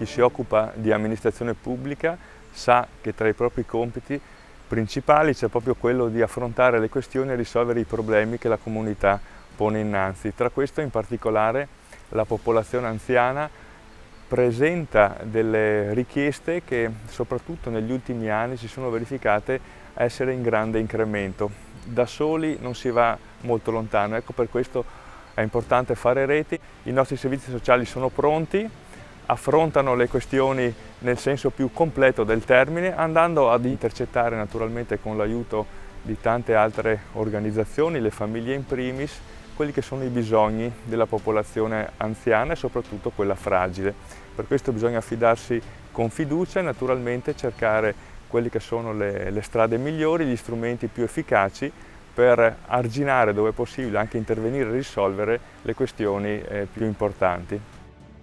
chi si occupa di amministrazione pubblica sa che tra i propri compiti principali c'è proprio quello di affrontare le questioni e risolvere i problemi che la comunità pone innanzi. Tra questo in particolare la popolazione anziana presenta delle richieste che soprattutto negli ultimi anni si sono verificate essere in grande incremento. Da soli non si va molto lontano, ecco per questo è importante fare reti. I nostri servizi sociali sono pronti, affrontano le questioni nel senso più completo del termine, andando ad intercettare naturalmente con l'aiuto di tante altre organizzazioni, le famiglie in primis, quelli che sono i bisogni della popolazione anziana e soprattutto quella fragile. Per questo bisogna affidarsi con fiducia e naturalmente cercare quelle che sono le strade migliori, gli strumenti più efficaci per arginare dove è possibile, anche intervenire e risolvere le questioni più importanti.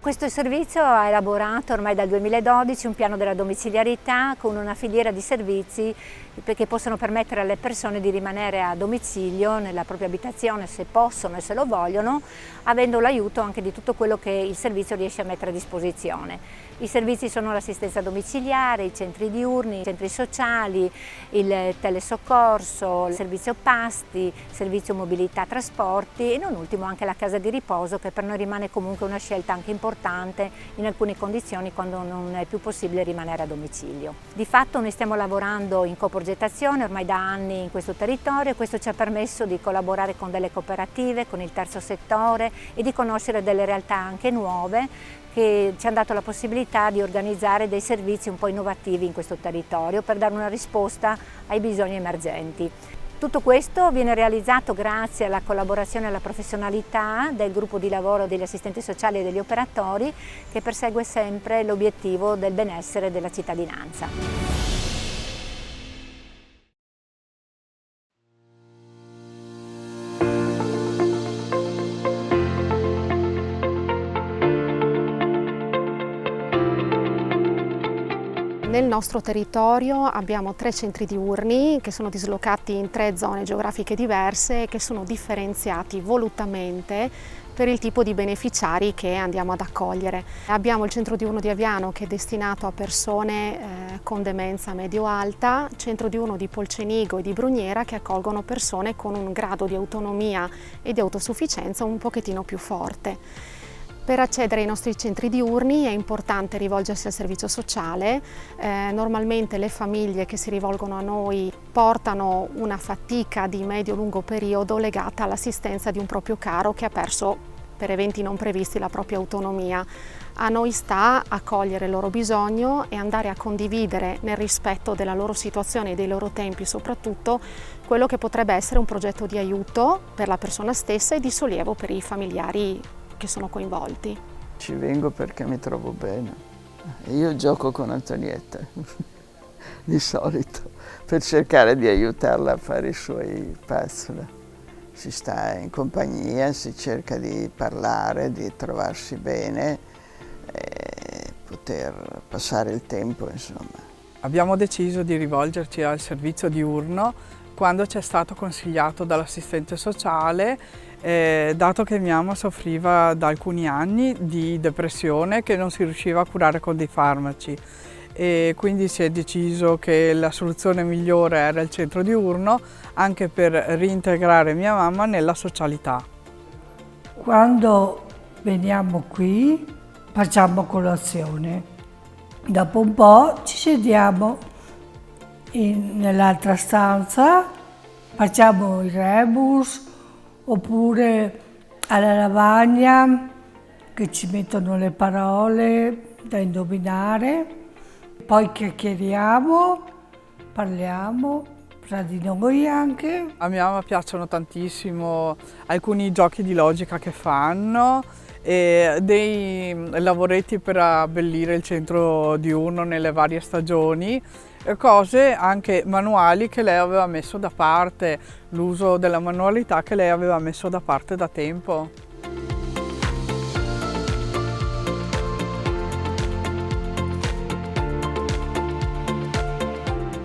Questo servizio ha elaborato ormai dal 2012 un piano della domiciliarità con una filiera di servizi che possono permettere alle persone di rimanere a domicilio nella propria abitazione se possono e se lo vogliono, avendo l'aiuto anche di tutto quello che il servizio riesce a mettere a disposizione. I servizi sono l'assistenza domiciliare, i centri diurni, i centri sociali, il telesoccorso, il servizio pasti, il servizio mobilità trasporti e non ultimo anche la casa di riposo, che per noi rimane comunque una scelta anche importante in alcune condizioni quando non è più possibile rimanere a domicilio. Di fatto noi stiamo lavorando in coprogettazione ormai da anni in questo territorio e questo ci ha permesso di collaborare con delle cooperative, con il terzo settore e di conoscere delle realtà anche nuove che ci hanno dato la possibilità di organizzare dei servizi un po' innovativi in questo territorio per dare una risposta ai bisogni emergenti. Tutto questo viene realizzato grazie alla collaborazione e alla professionalità del gruppo di lavoro degli assistenti sociali e degli operatori che persegue sempre l'obiettivo del benessere della cittadinanza. Nel nostro territorio abbiamo 3 centri diurni che sono dislocati in 3 zone geografiche diverse e che sono differenziati volutamente per il tipo di beneficiari che andiamo ad accogliere. Abbiamo il centro diurno di Aviano che è destinato a persone con demenza medio-alta, centro diurno di Polcenigo e di Brugnera che accolgono persone con un grado di autonomia e di autosufficienza un pochettino più forte. Per accedere ai nostri centri diurni è importante rivolgersi al servizio sociale. Normalmente le famiglie che si rivolgono a noi portano una fatica di medio-lungo periodo legata all'assistenza di un proprio caro che ha perso per eventi non previsti la propria autonomia. A noi sta a cogliere il loro bisogno e andare a condividere nel rispetto della loro situazione e dei loro tempi soprattutto quello che potrebbe essere un progetto di aiuto per la persona stessa e di sollievo per i familiari che sono coinvolti. Ci vengo perché mi trovo bene. Io gioco con Antonietta, di solito, per cercare di aiutarla a fare i suoi puzzle. Si sta in compagnia, si cerca di parlare, di trovarsi bene e poter passare il tempo, insomma. Abbiamo deciso di rivolgerci al servizio diurno quando ci è stato consigliato dall'assistente sociale dato che mia mamma soffriva da alcuni anni di depressione che non si riusciva a curare con dei farmaci e quindi si è deciso che la soluzione migliore era il centro diurno anche per reintegrare mia mamma nella socialità. Quando veniamo qui facciamo colazione, dopo un po' ci sediamo nell'altra stanza, facciamo il rebus oppure alla lavagna che ci mettono le parole da indovinare, poi chiacchieriamo, parliamo tra di noi anche. A mia mamma piacciono tantissimo alcuni giochi di logica che fanno e dei lavoretti per abbellire il centro diurno nelle varie stagioni, cose anche manuali che lei aveva messo da parte, l'uso della manualità che lei aveva messo da parte da tempo.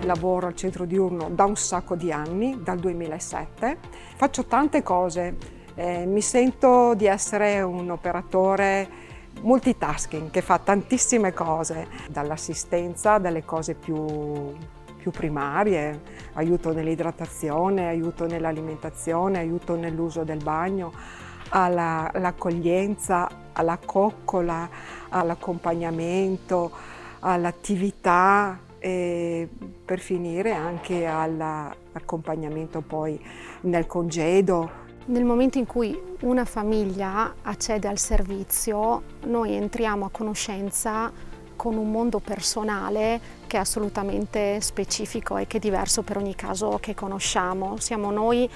Lavoro al centro diurno da un sacco di anni, dal 2007. Faccio tante cose, mi sento di essere un operatore multitasking, che fa tantissime cose, dall'assistenza, dalle cose più primarie, aiuto nell'idratazione, aiuto nell'alimentazione, aiuto nell'uso del bagno, all'accoglienza, alla coccola, all'accompagnamento, all'attività e per finire anche all'accompagnamento poi nel congedo. Nel momento in cui una famiglia accede al servizio, noi entriamo a conoscenza con un mondo personale che è assolutamente specifico e che è diverso per ogni caso che conosciamo. Siamo noi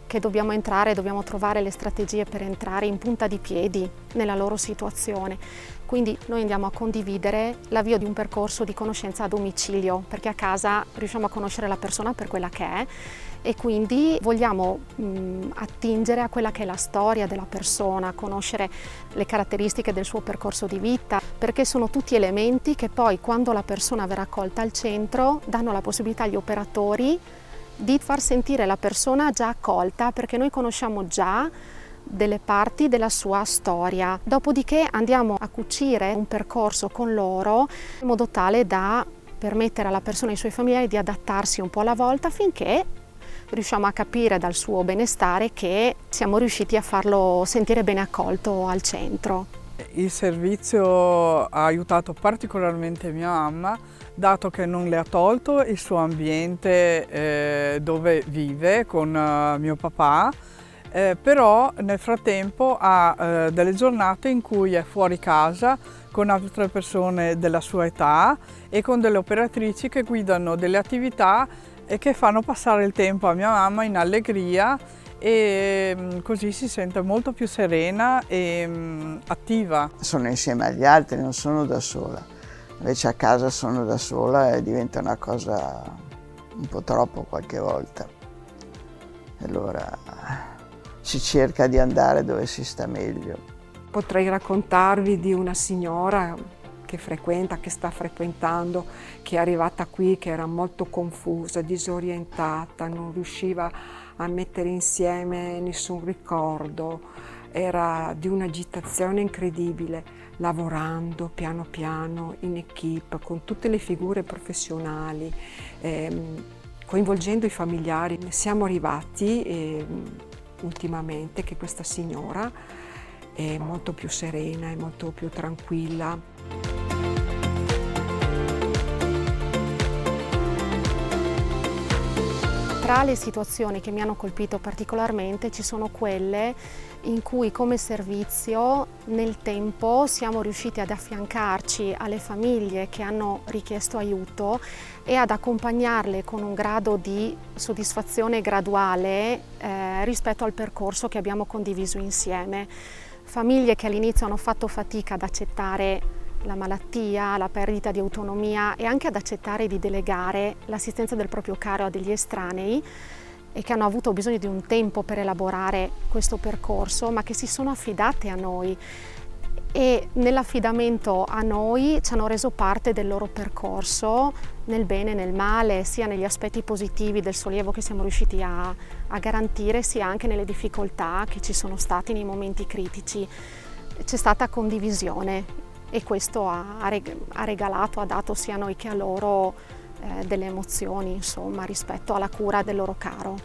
che dobbiamo entrare, dobbiamo trovare le strategie per entrare in punta di piedi nella loro situazione. Quindi noi andiamo a condividere l'avvio di un percorso di conoscenza a domicilio, perché a casa riusciamo a conoscere la persona per quella che è e quindi vogliamo attingere a quella che è la storia della persona, conoscere le caratteristiche del suo percorso di vita, perché sono tutti elementi che poi quando la persona verrà accolta al centro danno la possibilità agli operatori di far sentire la persona già accolta, perché noi conosciamo già delle parti della sua storia. Dopodiché andiamo a cucire un percorso con loro in modo tale da permettere alla persona e ai suoi familiari di adattarsi un po' alla volta finché riusciamo a capire dal suo benestare che siamo riusciti a farlo sentire bene accolto al centro. Il servizio ha aiutato particolarmente mia mamma, dato che non le ha tolto il suo ambiente dove vive con mio papà, però nel frattempo ha delle giornate in cui è fuori casa con altre persone della sua età e con delle operatrici che guidano delle attività e che fanno passare il tempo a mia mamma in allegria e così si sente molto più serena e attiva. Sono insieme agli altri, non sono da sola. Invece a casa sono da sola e diventa una cosa un po' troppo qualche volta. E allora si cerca di andare dove si sta meglio. Potrei raccontarvi di una signora che sta frequentando, che è arrivata qui, che era molto confusa, disorientata, non riusciva a mettere insieme nessun ricordo, era di un'agitazione incredibile, lavorando piano piano in equipe con tutte le figure professionali, coinvolgendo i familiari. Siamo arrivati ultimamente che questa signora è molto più serena, è molto più tranquilla. Tra le situazioni che mi hanno colpito particolarmente ci sono quelle in cui come servizio nel tempo siamo riusciti ad affiancarci alle famiglie che hanno richiesto aiuto e ad accompagnarle con un grado di soddisfazione graduale rispetto al percorso che abbiamo condiviso insieme. Famiglie che all'inizio hanno fatto fatica ad accettare la malattia, la perdita di autonomia e anche ad accettare di delegare l'assistenza del proprio caro a degli estranei e che hanno avuto bisogno di un tempo per elaborare questo percorso, ma che si sono affidate a noi e nell'affidamento a noi ci hanno reso parte del loro percorso nel bene e nel male, sia negli aspetti positivi del sollievo che siamo riusciti a garantire, sia anche nelle difficoltà che ci sono stati nei momenti critici. C'è stata condivisione e questo ha regalato, ha dato sia a noi che a loro delle emozioni, insomma, rispetto alla cura del loro caro.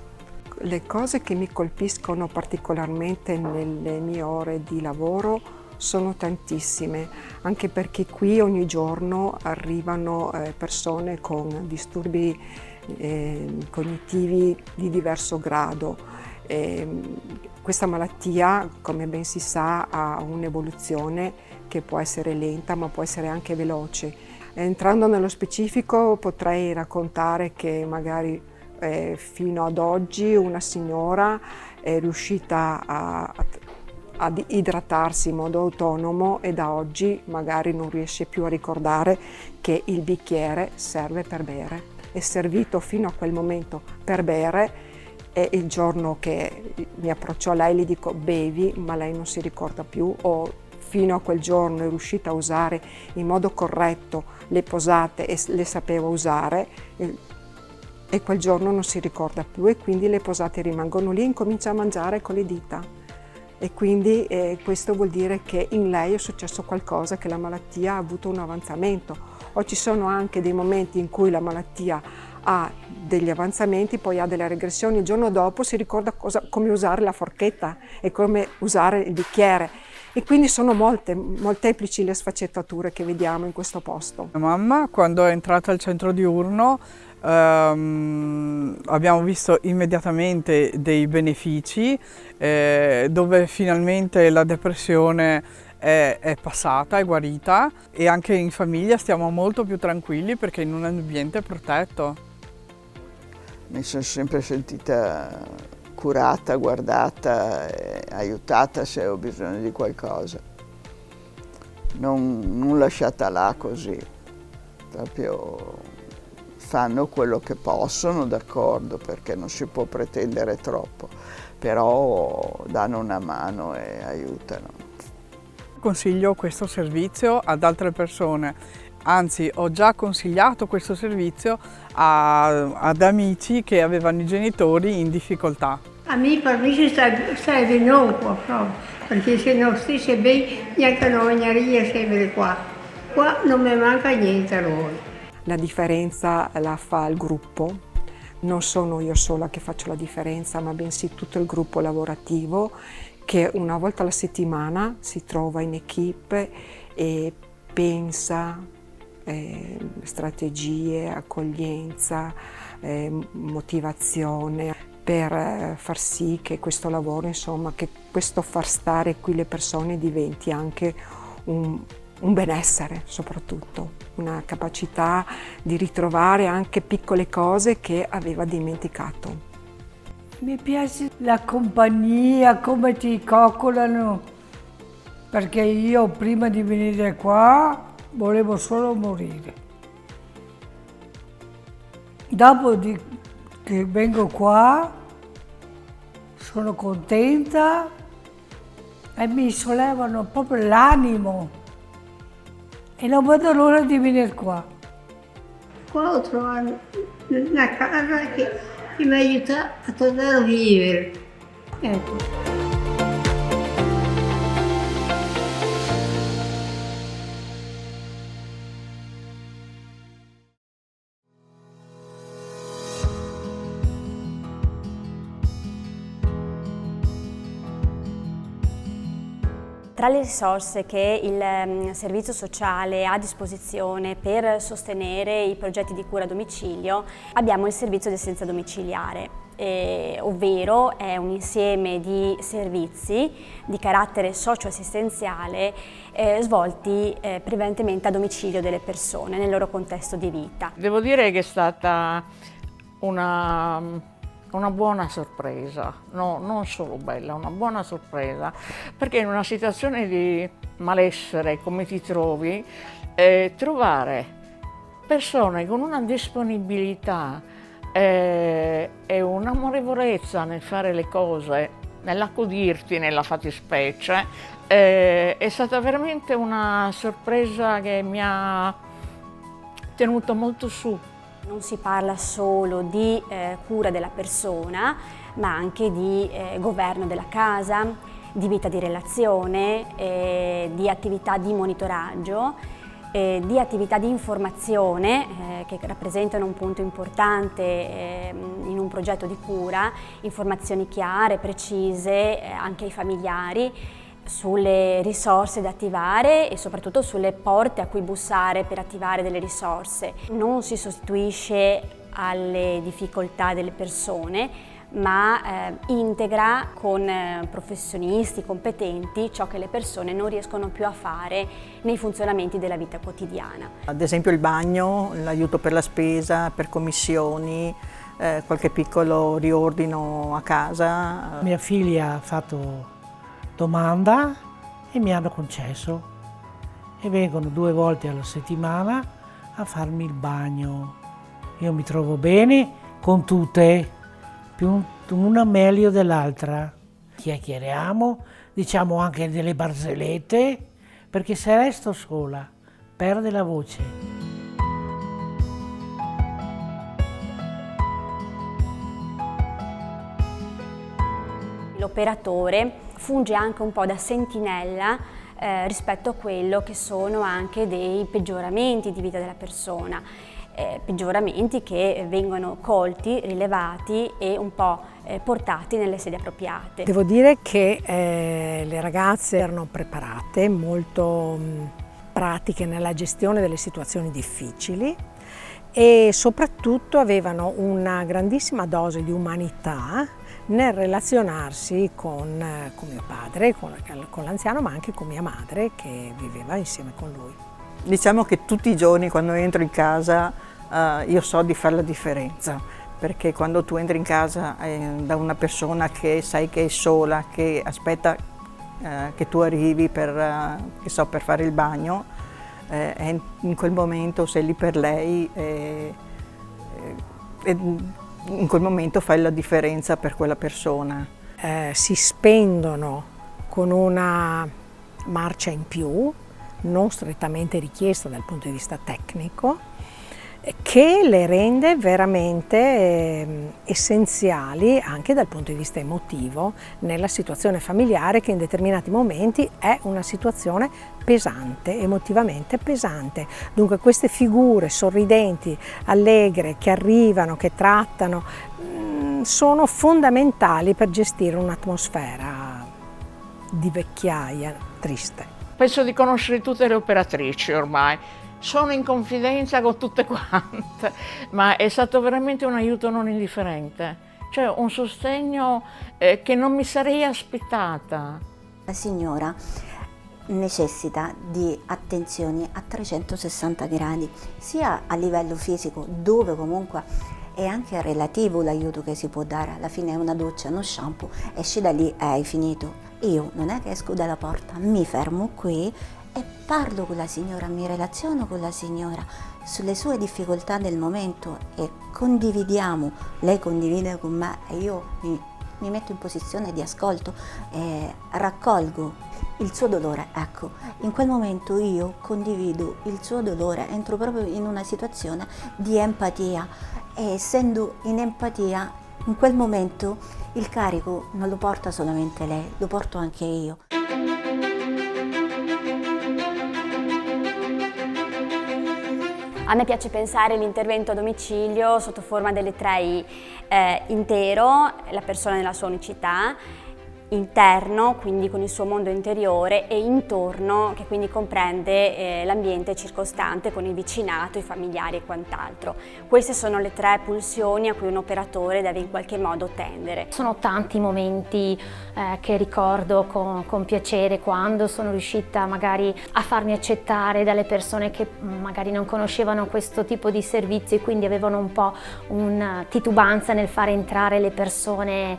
Le cose che mi colpiscono particolarmente nelle mie ore di lavoro sono tantissime, anche perché qui ogni giorno arrivano persone con disturbi cognitivi di diverso grado. Questa malattia, come ben si sa, ha un'evoluzione che può essere lenta ma può essere anche veloce. Entrando nello specifico potrei raccontare che magari fino ad oggi una signora è riuscita ad idratarsi in modo autonomo e da oggi magari non riesce più a ricordare che il bicchiere serve per bere. È servito fino a quel momento per bere e il giorno che mi approccio a lei gli dico bevi, ma lei non si ricorda più, o fino a quel giorno è riuscita a usare in modo corretto le posate e le sapeva usare e quel giorno non si ricorda più e quindi le posate rimangono lì e incomincia a mangiare con le dita. e quindi questo vuol dire che in lei è successo qualcosa, che la malattia ha avuto un avanzamento. O ci sono anche dei momenti in cui la malattia ha degli avanzamenti, poi ha delle regressioni, il giorno dopo si ricorda come usare la forchetta e come usare il bicchiere. E quindi sono molteplici le sfaccettature che vediamo in questo posto. Mia mamma, quando è entrata al centro diurno, abbiamo visto immediatamente dei benefici, dove finalmente la depressione è passata, è guarita, e anche in famiglia stiamo molto più tranquilli perché in un ambiente protetto. Mi sono sempre sentita curata, guardata e aiutata se ho bisogno di qualcosa. Non lasciata là così, proprio fanno quello che possono, d'accordo, perché non si può pretendere troppo, però danno una mano e aiutano. Consiglio questo servizio ad altre persone, anzi ho già consigliato questo servizio ad amici che avevano i genitori in difficoltà. Per me serve non qua proprio, perché se non stesse bene neanche non veniva sempre qua. Qua non mi manca niente a noi. La differenza la fa il gruppo, non sono io sola che faccio la differenza, ma bensì tutto il gruppo lavorativo che una volta alla settimana si trova in equipe e pensa strategie, accoglienza, motivazione per far sì che questo lavoro, insomma, che questo far stare qui le persone diventi anche un benessere, soprattutto, una capacità di ritrovare anche piccole cose che aveva dimenticato. Mi piace la compagnia, come ti coccolano, perché io prima di venire qua volevo solo morire. Dopo che vengo qua sono contenta e mi sollevano proprio l'animo e non vedo l'ora di venire qua. Qua ho trovato una casa che mi aiuta a tornare a vivere. Ecco. Tra le risorse che il servizio sociale ha a disposizione per sostenere i progetti di cura a domicilio abbiamo il servizio di assistenza domiciliare, ovvero è un insieme di servizi di carattere socioassistenziale svolti prevalentemente a domicilio delle persone nel loro contesto di vita. Devo dire che è stata una buona sorpresa, no, non solo bella, una buona sorpresa, perché in una situazione di malessere come ti trovi, trovare persone con una disponibilità e un'amorevolezza nel fare le cose, nell'accodirti nella fattispecie, è stata veramente una sorpresa che mi ha tenuto molto su. Non si parla solo di cura della persona, ma anche di governo della casa, di vita di relazione, di attività di monitoraggio, di attività di informazione che rappresentano un punto importante in un progetto di cura, informazioni chiare, precise anche ai familiari, sulle risorse da attivare e soprattutto sulle porte a cui bussare per attivare delle risorse. Non si sostituisce alle difficoltà delle persone, ma integra con professionisti competenti ciò che le persone non riescono più a fare nei funzionamenti della vita quotidiana. Ad esempio il bagno, l'aiuto per la spesa, per commissioni, qualche piccolo riordino a casa. Mia figlia ha fatto domanda e mi hanno concesso e vengono 2 volte alla settimana a farmi il bagno. Io mi trovo bene con tutte, più una meglio dell'altra. Chiacchieriamo, diciamo anche delle barzellette, perché se resto sola perde la voce. L'operatore funge anche un po' da sentinella rispetto a quello che sono anche dei peggioramenti di vita della persona, peggioramenti che vengono colti, rilevati e un po' portati nelle sedi appropriate. Devo dire che le ragazze erano preparate, molto pratiche nella gestione delle situazioni difficili e soprattutto avevano una grandissima dose di umanità nel relazionarsi con mio padre, con l'anziano, ma anche con mia madre che viveva insieme con lui. Diciamo che tutti i giorni quando entro in casa io so di fare la differenza, perché quando tu entri in casa da una persona che sai che è sola, che aspetta che tu arrivi per fare il bagno, in quel momento sei lì per lei e in quel momento fai la differenza per quella persona. Si spendono con una marcia in più, non strettamente richiesta dal punto di vista tecnico, che le rende veramente essenziali anche dal punto di vista emotivo nella situazione familiare, che in determinati momenti è una situazione pesante, emotivamente pesante. Dunque queste figure sorridenti, allegre, che arrivano, che trattano, sono fondamentali per gestire un'atmosfera di vecchiaia triste. Penso di conoscere tutte le operatrici ormai. Sono in confidenza con tutte quante, ma è stato veramente un aiuto non indifferente, cioè un sostegno che non mi sarei aspettata. La signora necessita di attenzioni a 360 gradi, sia a livello fisico, dove comunque è anche relativo l'aiuto che si può dare. Alla fine è una doccia, uno shampoo, esci da lì e hai finito. Io non è che esco dalla porta, mi fermo qui e parlo con la signora, mi relaziono con la signora sulle sue difficoltà del momento e condividiamo, lei condivide con me e io mi metto in posizione di ascolto e raccolgo il suo dolore. Ecco, in quel momento io condivido il suo dolore, entro proprio in una situazione di empatia e essendo in empatia in quel momento il carico non lo porta solamente lei, lo porto anche io. A me piace pensare l'intervento a domicilio sotto forma delle 3I, intero, la persona nella sua unicità, interno, quindi con il suo mondo interiore, e intorno, che quindi comprende l'ambiente circostante con il vicinato, i familiari e quant'altro. Queste sono le 3 pulsioni a cui un operatore deve in qualche modo tendere. Sono tanti momenti che ricordo con piacere, quando sono riuscita magari a farmi accettare dalle persone che magari non conoscevano questo tipo di servizio e quindi avevano un po' una titubanza nel fare entrare le persone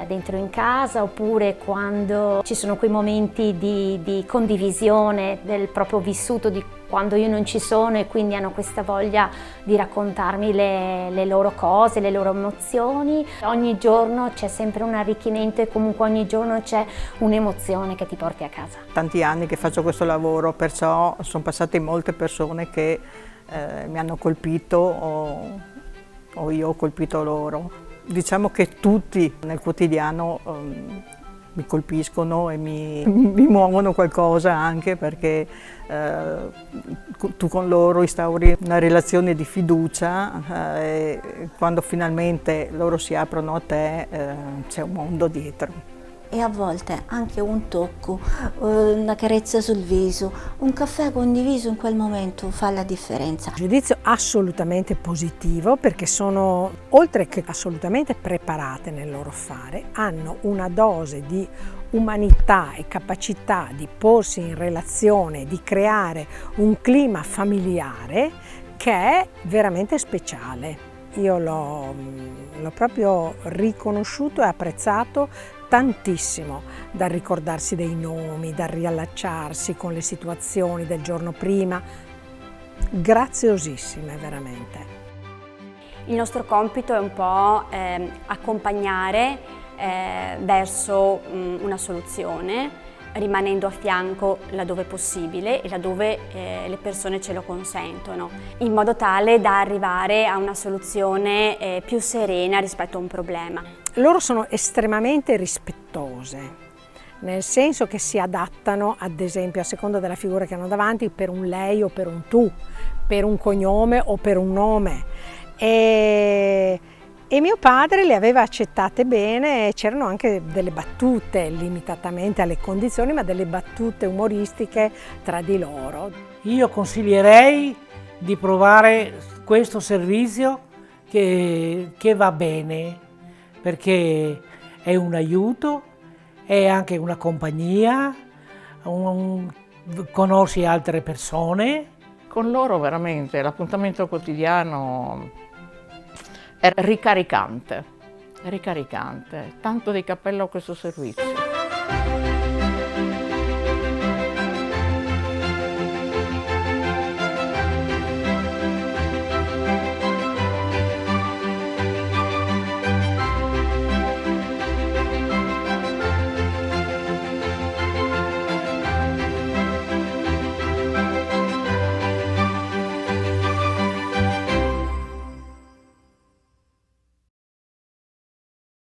dentro in casa, oppure quando ci sono quei momenti di condivisione del proprio vissuto, di quando io non ci sono e quindi hanno questa voglia di raccontarmi le loro cose, le loro emozioni. Ogni giorno c'è sempre un arricchimento e comunque ogni giorno c'è un'emozione che ti porti a casa. Tanti anni che faccio questo lavoro, perciò sono passate molte persone che mi hanno colpito o io ho colpito loro. Diciamo che tutti nel quotidiano mi colpiscono e mi muovono qualcosa, anche perché tu con loro instauri una relazione di fiducia e quando finalmente loro si aprono a te c'è un mondo dietro. E a volte anche un tocco, una carezza sul viso, un caffè condiviso in quel momento fa la differenza. Giudizio assolutamente positivo, perché sono, oltre che assolutamente preparate nel loro fare, hanno una dose di umanità e capacità di porsi in relazione, di creare un clima familiare che è veramente speciale. Io l'ho proprio riconosciuto e apprezzato tantissimo, dal ricordarsi dei nomi, dal riallacciarsi con le situazioni del giorno prima, graziosissime veramente. Il nostro compito è un po' accompagnare verso una soluzione, rimanendo a fianco laddove possibile e laddove le persone ce lo consentono, in modo tale da arrivare a una soluzione più serena rispetto a un problema. Loro sono estremamente rispettose, nel senso che si adattano, ad esempio, a seconda della figura che hanno davanti, per un lei o per un tu, per un cognome o per un nome. E mio padre le aveva accettate bene, c'erano anche delle battute, limitatamente alle condizioni, ma delle battute umoristiche tra di loro. Io consiglierei di provare questo servizio che va bene, perché è un aiuto, è anche una compagnia, conosci altre persone. Con loro veramente l'appuntamento quotidiano è ricaricante, tanto di cappello a questo servizio.